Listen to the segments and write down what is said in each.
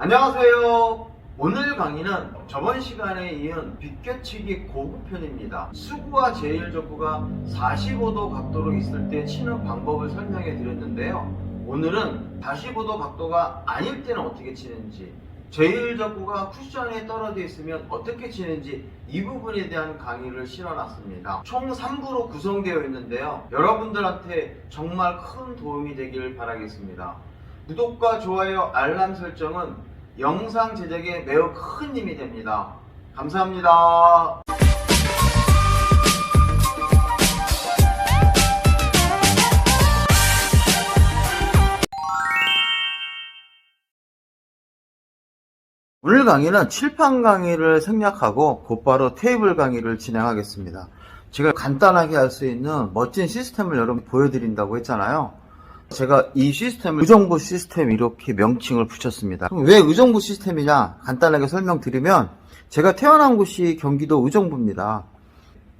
안녕하세요. 오늘 강의는 저번 시간에 이은 비껴치기 고급편입니다. 수구와 제일적구가 45도 각도로 있을 때 치는 방법을 설명해 드렸는데요. 오늘은 45도 각도가 아닐 때는 어떻게 치는지, 제일적구가 쿠션에 떨어져 있으면 어떻게 치는지 이 부분에 대한 강의를 실어놨습니다. 총 3부로 구성되어 있는데요. 여러분들한테 정말 큰 도움이 되길 바라겠습니다. 구독과 좋아요, 알람 설정은 영상 제작에 매우 큰 힘이 됩니다. 감사합니다. 오늘 강의는 칠판 강의를 생략하고 곧바로 테이블 강의를 진행하겠습니다. 제가 간단하게 할 수 있는 멋진 시스템을 여러분 보여드린다고 했잖아요. 제가 이 시스템을 의정부 시스템 이렇게 명칭을 붙였습니다. 그럼 왜 의정부 시스템이냐 간단하게 설명드리면, 제가 태어난 곳이 경기도 의정부입니다.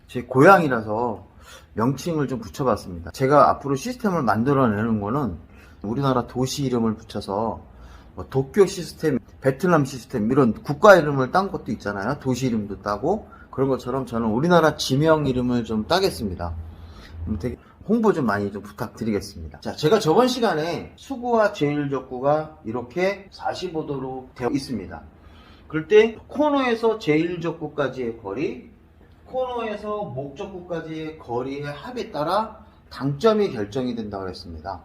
제 고향이라서 명칭을 좀 붙여봤습니다. 제가 앞으로 시스템을 만들어내는 거는 우리나라 도시 이름을 붙여서 도쿄 시스템, 베트남 시스템 이런 국가 이름을 딴 것도 있잖아요. 도시 이름도 따고. 그런 것처럼 저는 우리나라 지명 이름을 좀 따겠습니다. 되게 홍보 좀 많이 좀 부탁드리겠습니다. 자, 제가 저번 시간에 수구와 제일적구가 이렇게 45도로 되어 있습니다. 그럴 때 코너에서 제일적구까지의 거리, 코너에서 목적구까지의 거리의 합에 따라 당점이 결정이 된다고 했습니다.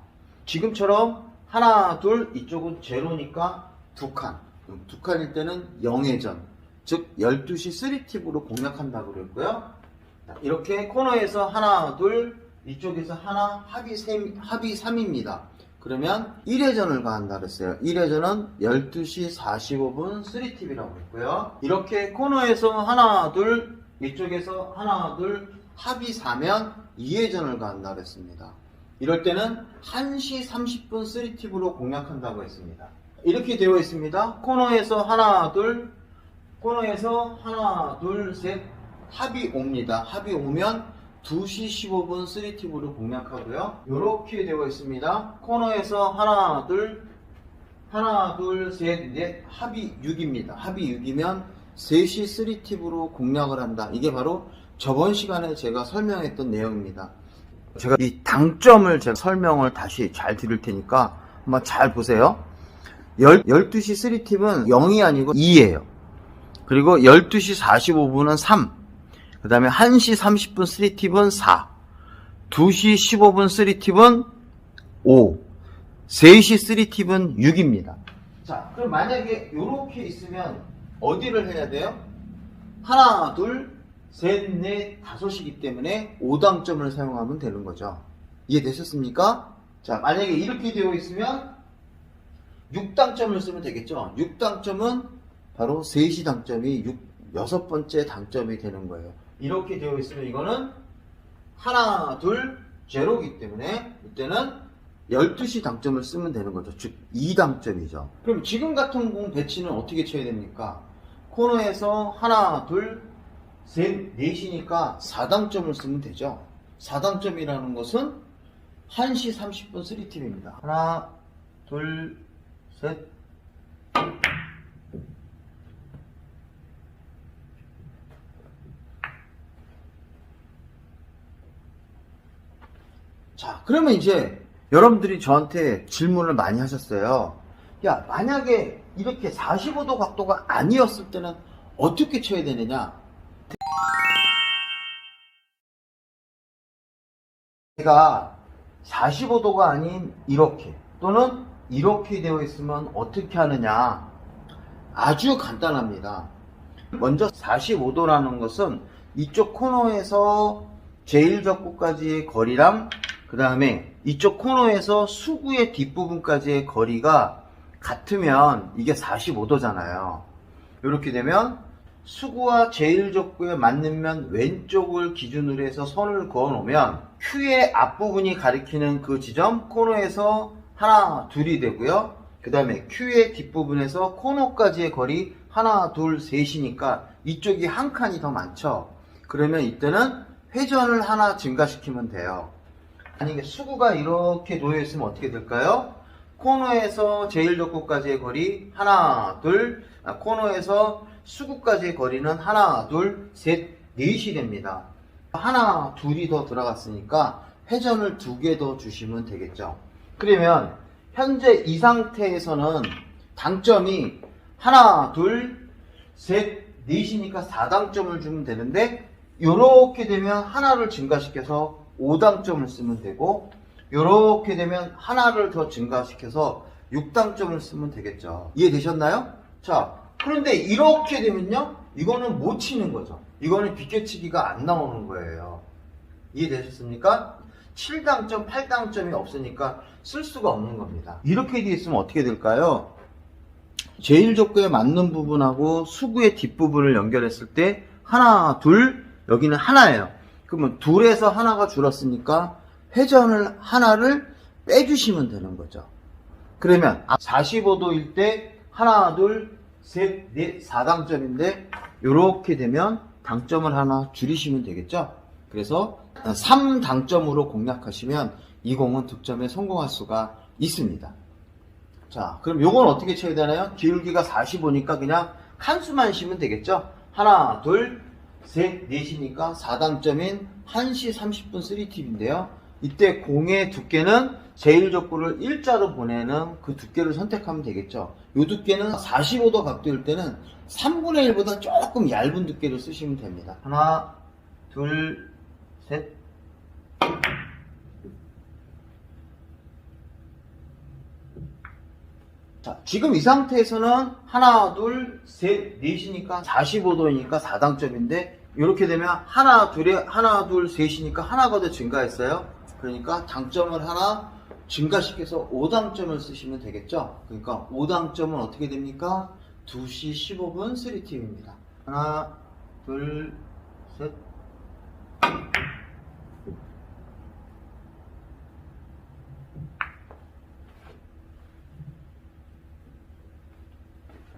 지금처럼 하나, 둘, 이쪽은 제로니까 두 칸. 두 칸일 때는 0회전, 즉 12시 3팁으로 공략한다고 그랬고요. 이렇게 코너에서 하나, 둘, 이쪽에서 하나, 합이 3입니다. 그러면 1회전을 가한다 그랬어요. 1회전은 12시 45분 3팁이라고 했고요. 이렇게 코너에서 하나, 둘, 이쪽에서 하나, 둘, 합이 4면 2회전을 가한다 그랬습니다. 이럴 때는 1시 30분 3팁으로 공략한다고 했습니다. 이렇게 되어 있습니다. 코너에서 하나, 둘, 코너에서 하나, 둘, 셋, 합이 옵니다. 합이 오면 2시 15분 3팁으로 공략하고요. 이렇게 되어 있습니다. 코너에서 하나, 둘, 셋, 넷, 합이 6입니다. 합이 6이면 3시 3팁으로 공략을 한다. 이게 바로 저번 시간에 제가 설명했던 내용입니다. 제가 이 당점을 제가 설명을 다시 잘 드릴 테니까 한번 잘 보세요. 12시 3팁은 0이 아니고 2예요. 그리고 12시 45분은 3. 그 다음에 1시 30분 3팁은 4, 2시 15분 3팁은 5, 3시 3팁은 6입니다. 자, 그럼 만약에 이렇게 있으면 어디를 해야 돼요? 하나, 둘, 셋, 넷, 다섯이기 때문에 5당점을 사용하면 되는 거죠. 이해되셨습니까? 자, 만약에 이렇게 되어 있으면 6당점을 쓰면 되겠죠. 6당점은 바로 3시 당점이 6번째 당점이 되는 거예요. 이렇게 되어 있으면 이거는 하나, 둘, 제로이기 때문에 이때는 12시 당점을 쓰면 되는 거죠. 즉 2당점이죠. 그럼 지금 같은 공 배치는 어떻게 쳐야 됩니까? 코너에서 하나, 둘, 셋, 넷이니까 4당점을 쓰면 되죠. 4당점이라는 것은 1시 30분 3팁입니다. 하나, 둘, 셋. 자, 그러면 이제 여러분들이 저한테 질문을 많이 하셨어요. 야, 만약에 이렇게 45도 각도가 아니었을 때는 어떻게 쳐야 되느냐? 제가 45도가 아닌 이렇게 또는 이렇게 되어 있으면 어떻게 하느냐? 아주 간단합니다. 먼저 45도라는 것은 이쪽 코너에서 제일적구까지의 거리랑 그 다음에 이쪽 코너에서 수구의 뒷부분까지의 거리가 같으면 이게 45도잖아요. 이렇게 되면 수구와 제일적구에 맞는 면 왼쪽을 기준으로 해서 선을 그어 놓으면 Q의 앞부분이 가리키는 그 지점 코너에서 하나, 둘이 되고요. 그 다음에 Q의 뒷부분에서 코너까지의 거리 하나, 둘, 셋이니까 이쪽이 한 칸이 더 많죠. 그러면 이때는 회전을 하나 증가시키면 돼요. 만약에 수구가 이렇게 놓여 있으면 어떻게 될까요? 코너에서 제1족구까지의 거리 하나, 둘, 코너에서 수구까지의 거리는 하나, 둘, 셋, 넷이 됩니다. 하나, 둘이 더 들어갔으니까 회전을 2개 더 주시면 되겠죠. 그러면 현재 이 상태에서는 당점이 하나, 둘, 셋, 넷이니까 4당점을 주면 되는데 이렇게 되면 하나를 증가시켜서 5당점을 쓰면 되고 이렇게 되면 하나를 더 증가시켜서 6당점을 쓰면 되겠죠. 이해되셨나요? 자, 그런데 이렇게 되면요, 이거는 못 치는 거죠. 이거는 비껴치기가 안 나오는 거예요. 이해되셨습니까? 7당점, 8당점이 없으니까 쓸 수가 없는 겁니다. 이렇게 되어 있으면 어떻게 될까요? 제1족구에 맞는 부분하고 수구의 뒷부분을 연결했을 때 하나, 둘, 여기는 하나예요. 그러면 둘에서 하나가 줄었으니까 회전을 하나를 빼주시면 되는 거죠. 그러면 45도일 때 하나, 둘, 셋, 넷, 4당점인데 이렇게 되면 당점을 하나 줄이시면 되겠죠. 그래서 3당점으로 공략하시면 이 공은 득점에 성공할 수가 있습니다. 자, 그럼 요건 어떻게 쳐야 되나요? 기울기가 45니까 그냥 한 수만 쉬면 되겠죠. 하나, 둘, 셋, 넷이니까 4당점인 1시 30분 3팁인데요. 이때 공의 두께는 제1족구를 일자로 보내는 그 두께를 선택하면 되겠죠. 이 두께는 45도 각도일 때는 3분의 1보다 조금 얇은 두께를 쓰시면 됩니다. 하나, 둘, 셋. 자, 지금 이 상태에서는 하나, 둘, 셋, 넷이니까 45도이니까 4당점인데 이렇게 되면 하나, 둘, 셋이니까 하나가 더 증가했어요. 그러니까 당점을 하나 증가시켜서 5당점을 쓰시면 되겠죠. 그러니까 5당점은 어떻게 됩니까? 2시 15분 3팁입니다. 하나, 둘, 셋.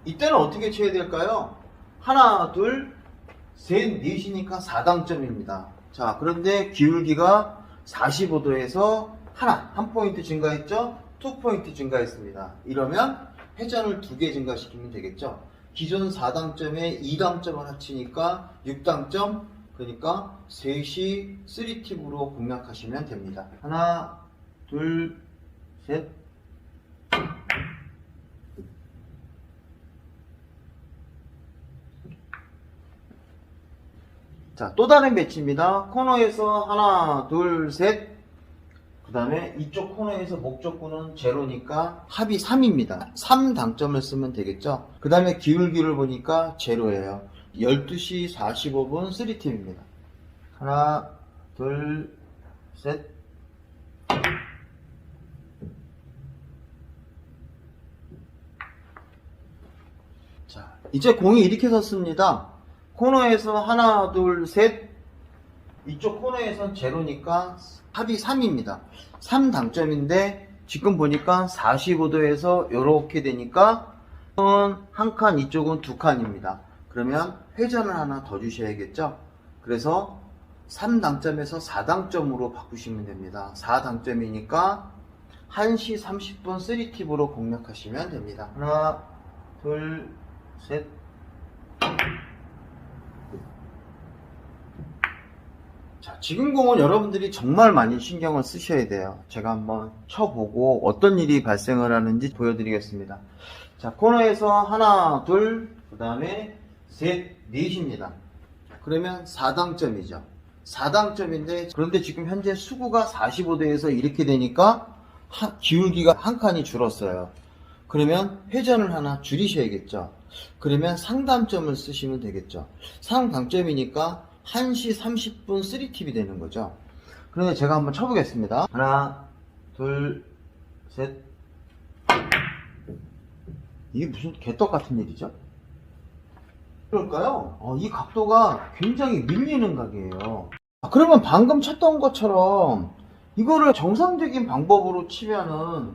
이때는 어떻게 쳐야 될까요? 하나, 둘, 셋, 넷이니까 4당점입니다. 자, 그런데 기울기가 45도에서 한 포인트 증가했죠? 2포인트 증가했습니다. 이러면 회전을 2개 증가시키면 되겠죠? 기존 4당점에 2당점을 합치니까 6당점, 그러니까 3시 3팁으로 공략하시면 됩니다. 하나, 둘, 셋. 자, 또 다른 배치입니다. 코너에서 하나, 둘, 셋. 그 다음에 이쪽 코너에서 목적구는 제로니까 합이 3입니다. 3당점을 쓰면 되겠죠. 그 다음에 기울기를 보니까 제로예요. 12시 45분 3팁입니다. 하나, 둘, 셋. 자, 이제 공이 이렇게 섰습니다. 코너에서 하나, 둘, 셋. 이쪽 코너에선 제로니까 합이 3입니다. 3당점인데 지금 보니까 45도에서 이렇게 되니까 한 칸, 이쪽은 2칸입니다. 그러면 회전을 하나 더 주셔야겠죠. 그래서 3당점에서 4당점으로 바꾸시면 됩니다. 4당점이니까 1시 30분 3팁으로 공략하시면 됩니다. 하나, 둘, 셋. 자, 지금 공은 여러분들이 정말 많이 신경을 쓰셔야 돼요. 제가 한번 쳐보고 어떤 일이 발생을 하는지 보여드리겠습니다. 자, 코너에서 하나, 둘, 그 다음에 셋, 넷입니다. 그러면 4당점이죠. 4당점인데 그런데 지금 현재 수구가 45도에서 이렇게 되니까 기울기가 한 칸이 줄었어요. 그러면 회전을 하나 줄이셔야겠죠. 그러면 상당점을 쓰시면 되겠죠. 상당점이니까 1시 30분 3팁이 되는 거죠. 그런데 제가 한번 쳐보겠습니다. 하나, 둘, 셋. 이게 무슨 개떡 같은 일이죠? 그럴까요? 이 각도가 굉장히 밀리는 각이에요. 그러면 방금 쳤던 것처럼 이거를 정상적인 방법으로 치면은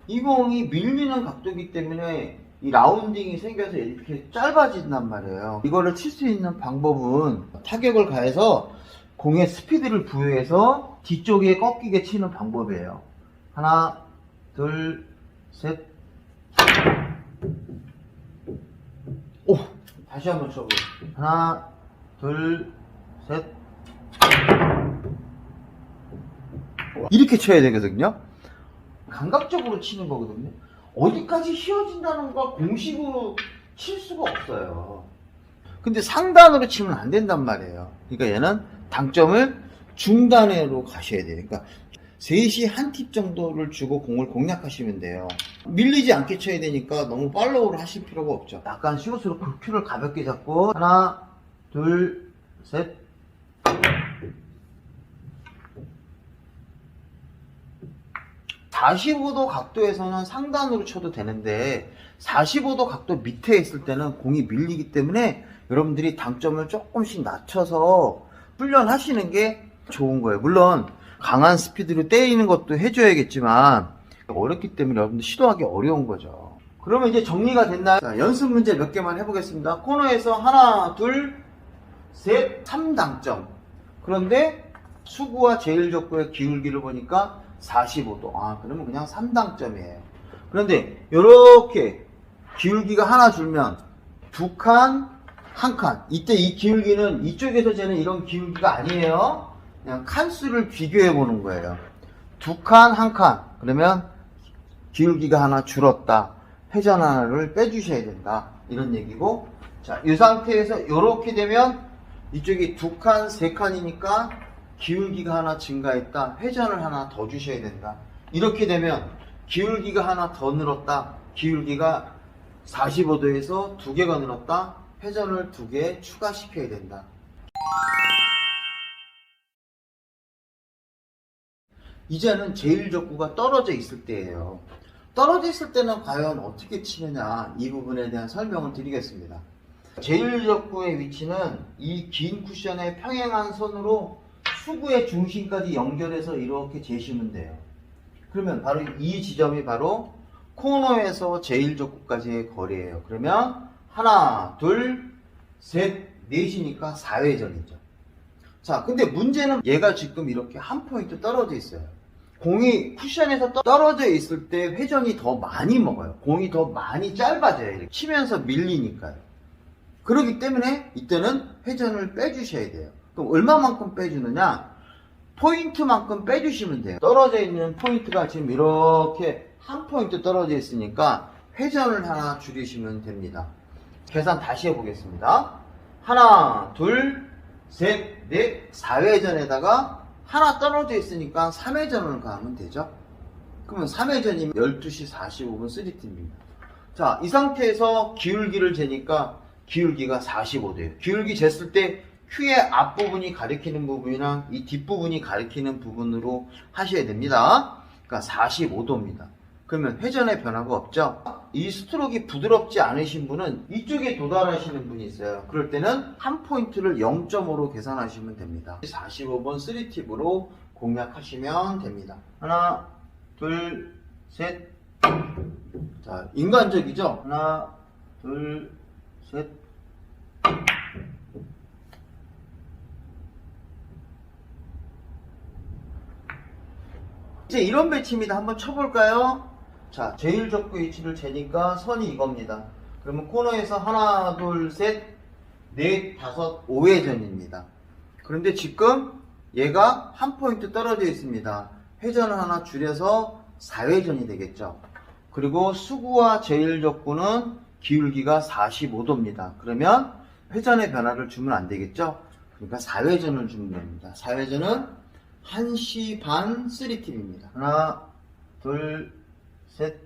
이 공이 밀리는 각도이기 때문에 이 라운딩이 생겨서 이렇게 짧아진단 말이에요. 이거를 칠 수 있는 방법은 타격을 가해서 공의 스피드를 부여해서 뒤쪽에 꺾이게 치는 방법이에요. 하나, 둘, 셋. 오! 다시 한번 쳐보겠습니다. 하나, 둘, 셋. 이렇게 쳐야 되거든요. 감각적으로 치는 거거든요. 어디까지 휘어진다는 걸 공식으로 칠 수가 없어요. 근데 상단으로 치면 안 된단 말이에요. 그러니까 얘는 당점을 중단으로 가셔야 돼요. 그러니까 3시 한 팁 정도를 주고 공을 공략하시면 돼요. 밀리지 않게 쳐야 되니까 너무 팔로우를 하실 필요가 없죠. 약간 숏으로 큐를 가볍게 잡고 하나, 둘, 셋. 45도 각도에서는 상단으로 쳐도 되는데 45도 각도 밑에 있을 때는 공이 밀리기 때문에 여러분들이 당점을 조금씩 낮춰서 훈련하시는 게 좋은 거예요. 물론 강한 스피드로 때리는 것도 해줘야겠지만 어렵기 때문에 여러분들 시도하기 어려운 거죠. 그러면 이제 정리가 됐나요? 자, 연습 문제 몇 개만 해보겠습니다. 코너에서 하나, 둘, 셋, 3당점. 그런데 수구와 제일적구의 기울기를 보니까 45도. 아, 그러면 그냥 3당점이에요. 그런데 이렇게 기울기가 하나 줄면 두 칸, 한 칸. 이때 이 기울기는 이쪽에서 재는 이런 기울기가 아니에요. 그냥 칸수를 비교해 보는 거예요. 두 칸, 한 칸. 그러면 기울기가 하나 줄었다. 회전 하나를 빼주셔야 된다. 이런 얘기고. 자, 이 상태에서 이렇게 되면 이쪽이 두 칸, 세 칸이니까 기울기가 하나 증가했다. 회전을 하나 더 주셔야 된다. 이렇게 되면 기울기가 하나 더 늘었다. 기울기가 45도에서 2개가 늘었다. 회전을 2개 추가시켜야 된다. 이제는 제일적구가 떨어져 있을 때예요. 떨어져 있을 때는 과연 어떻게 치느냐, 이 부분에 대한 설명을 드리겠습니다. 제일적구의 위치는 이 긴 쿠션에 평행한 선으로 수구의 중심까지 연결해서 이렇게 재시면 돼요. 그러면 바로 이 지점이 바로 코너에서 제일적구까지의 거리예요. 그러면 하나, 둘, 셋, 넷이니까 4회전이죠. 자, 근데 문제는 얘가 지금 이렇게 한 포인트 떨어져 있어요. 공이 쿠션에서 떨어져 있을 때 회전이 더 많이 먹어요. 공이 더 많이 짧아져요. 이렇게 치면서 밀리니까요. 그렇기 때문에 이때는 회전을 빼주셔야 돼요. 그럼 얼마만큼 빼주느냐? 포인트만큼 빼주시면 돼요. 떨어져 있는 포인트가 지금 이렇게 한 포인트 떨어져 있으니까 회전을 하나 줄이시면 됩니다. 계산 다시 해보겠습니다. 하나, 둘, 셋, 넷, 4회전에다가 하나 떨어져 있으니까 3회전을 가면 되죠. 그러면 3회전이면 12시 45분 3팀입니다. 자, 이 상태에서 기울기를 재니까 기울기가 45도예요. 기울기 쟀을 때 큐의 앞부분이 가리키는 부분이랑 이 뒷부분이 가리키는 부분으로 하셔야 됩니다. 그러니까 45도입니다. 그러면 회전의 변화가 없죠. 이 스트로크가 부드럽지 않으신 분은 이쪽에 도달하시는 분이 있어요. 그럴 때는 한 포인트를 0.5로 계산하시면 됩니다. 45번 3팁으로 공략하시면 됩니다. 하나, 둘, 셋. 자, 인간적이죠? 하나, 둘, 셋. 이제 이런 배치입니다. 한번 쳐볼까요? 자, 제일적구 위치를 재니까 선이 이겁니다. 그러면 코너에서 하나, 둘, 셋, 넷, 다섯, 5회전입니다. 그런데 지금 얘가 한 포인트 떨어져 있습니다. 회전을 하나 줄여서 4회전이 되겠죠. 그리고 수구와 제일적구는 기울기가 45도입니다. 그러면 회전의 변화를 주면 안 되겠죠. 그러니까 4회전을 주면 됩니다. 4회전은 1시 반 3팁입니다. 하나, 둘, 셋.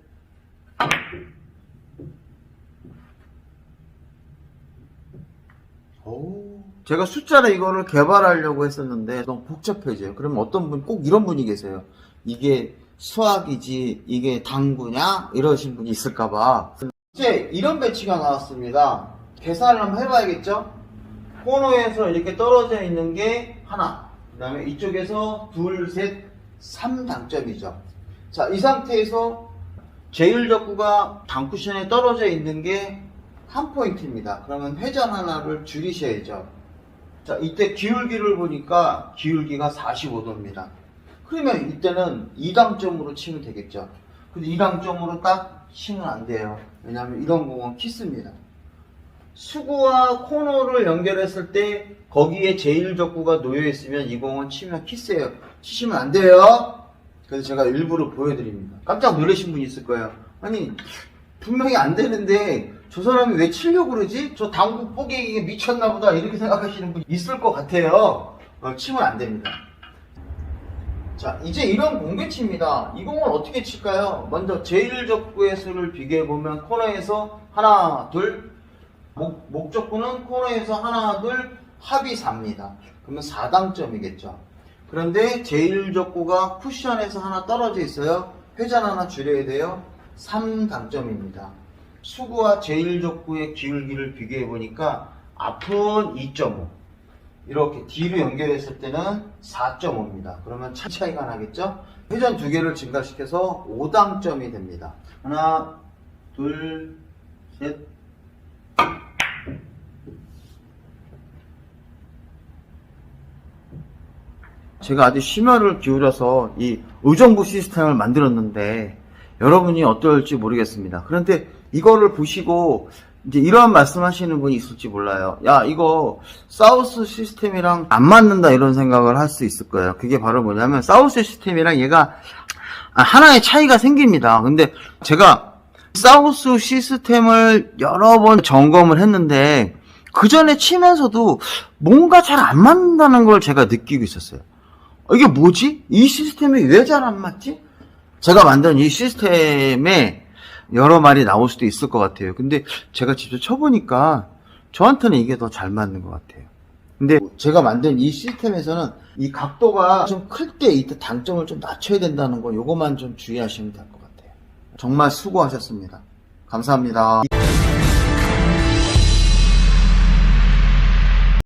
오. 제가 숫자로 이거를 개발하려고 했었는데 너무 복잡해져요. 그러면 어떤 분, 꼭 이런 분이 계세요. 이게 수학이지, 이게 당구냐? 이러신 분이 있을까봐. 이제 이런 배치가 나왔습니다. 계산을 한번 해봐야겠죠? 코너에서 이렇게 떨어져 있는 게 하나. 그 다음에 이쪽에서 둘, 셋, 3당점이죠. 자, 이 상태에서 제일적구가 당쿠션에 떨어져 있는 게 한 포인트입니다. 그러면 회전 하나를 줄이셔야죠. 자, 이때 기울기를 보니까 기울기가 45도입니다. 그러면 이때는 2당점으로 치면 되겠죠. 근데 이 방점으로 딱 치면 안 돼요. 왜냐하면 이런 공은 키스입니다. 수구와 코너를 연결했을 때 거기에 제1적구가 놓여있으면 이 공은 치면 키스예요. 치시면 안 돼요. 그래서 제가 일부러 보여드립니다. 깜짝 놀라신 분이 있을 거예요. 아니 분명히 안 되는데 저 사람이 왜 치려고 그러지? 저 당구 뽀개기에 미쳤나 보다 이렇게 생각하시는 분 있을 것 같아요. 치면 안 됩니다. 자, 이제 이런 공개치입니다. 이 공을 어떻게 칠까요? 먼저 제1적구의 수를 비교해보면 코너에서 하나, 둘, 목적구는 코너에서 하나, 둘, 합이 4입니다. 그러면 4당점이겠죠. 그런데 제1적구가 쿠션에서 하나 떨어져 있어요. 회전 하나 줄여야 돼요. 3당점입니다. 수구와 제1적구의 기울기를 비교해보니까 앞은 2.5, 이렇게 뒤로 연결했을 때는 4.5입니다. 그러면 차이가 나겠죠? 회전 2개를 증가시켜서 5당점이 됩니다. 하나, 둘, 셋. 제가 아주 심혈을 기울여서 이 의정부 시스템을 만들었는데 여러분이 어떨지 모르겠습니다. 그런데 이거를 보시고 이제 이러한 말씀 하시는 분이 있을지 몰라요. 야, 이거 사우스 시스템이랑 안 맞는다 이런 생각을 할 수 있을 거예요. 그게 바로 뭐냐면 사우스 시스템이랑 얘가 하나의 차이가 생깁니다. 근데 제가 사우스 시스템을 여러 번 점검을 했는데 그 전에 치면서도 뭔가 잘 안 맞는다는 걸 제가 느끼고 있었어요. 이게 뭐지? 이 시스템이 왜 잘 안 맞지? 제가 만든 이 시스템에 여러 말이 나올 수도 있을 것 같아요. 근데 제가 직접 쳐보니까 저한테는 이게 더 잘 맞는 것 같아요. 근데 제가 만든 이 시스템에서는 이 각도가 좀 클 때 이때 당점을 좀 낮춰야 된다는 거, 요거만 좀 주의하시면 될 것 같아요. 정말 수고하셨습니다. 감사합니다.